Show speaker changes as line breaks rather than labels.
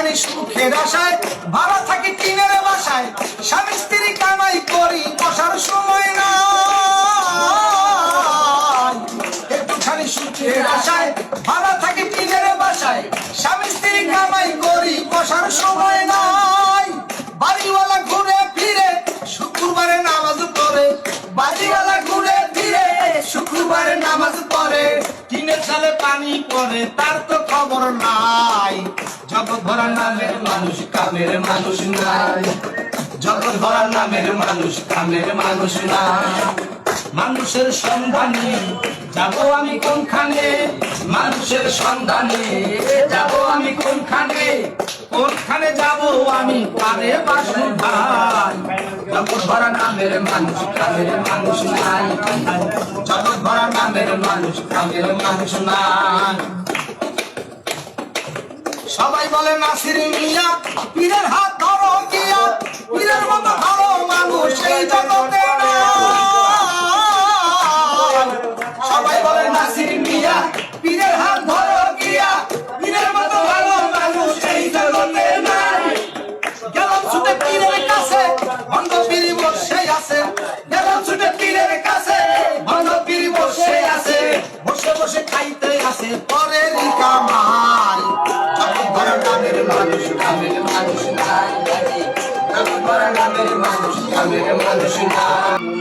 একটুখানি সুখের আশায় ভাড়া থাকি টিনের বাসায়, স্বামী স্ত্রী কামাই করি বসার সময় না। একটুখানি সুখের আশায় ভাড়া থাকি টিনের বাসায়, স্বামী স্ত্রী কামাই করি বসার সময় নাই। বাড়িওয়ালা ঘুরে ফিরে শুক্রবারে নামাজ পড়ে, বাড়িওয়ালা ঘুরে ফিরে শুক্রবারে নামাজ পড়ে, টিনের চালে পানি পড়ে তার তো খবর নাই। জগৎ ভরা নামের মানুষ কামের মানুষ নাই, জগৎ ভরা নামের মানুষ কামের মানুষ নাই। মানুষের সন্ধানে যাব আমি কোনখানে, মানুষের সন্ধানে যাব আমি কোনখানে, কোনখানে যাব আমি পারে বাসু ভাই। জগৎ ভরা নামের মানুষ কামের মানুষ নাই, জগৎ ভরা নামের মানুষ কামের মানুষ নাই। সবাই বলে নাসির মিয়া পীরের হাত ধরো গিয়া, পীরের মতো ভালো মানুষ এই জগতে নাই। সবাই বলে নাসির মিয়া পীরের হাত ধরো গিয়া, পীরের মতো ভালো মানুষ এই জগতে নাই। গেলাম ছুটে পীরের কাছে ভণ্ড পীর বসে আছে, গেলাম ছুটে পীরের কাছে ভণ্ড পীর বসে আছে, বসে বসে খাইতে আছে পরের কামাই। জগৎ ভরা নামের মানুষ কামের মানুষ নাই, জগৎ ভরা নামের মানুষ কামের মানুষ নাই।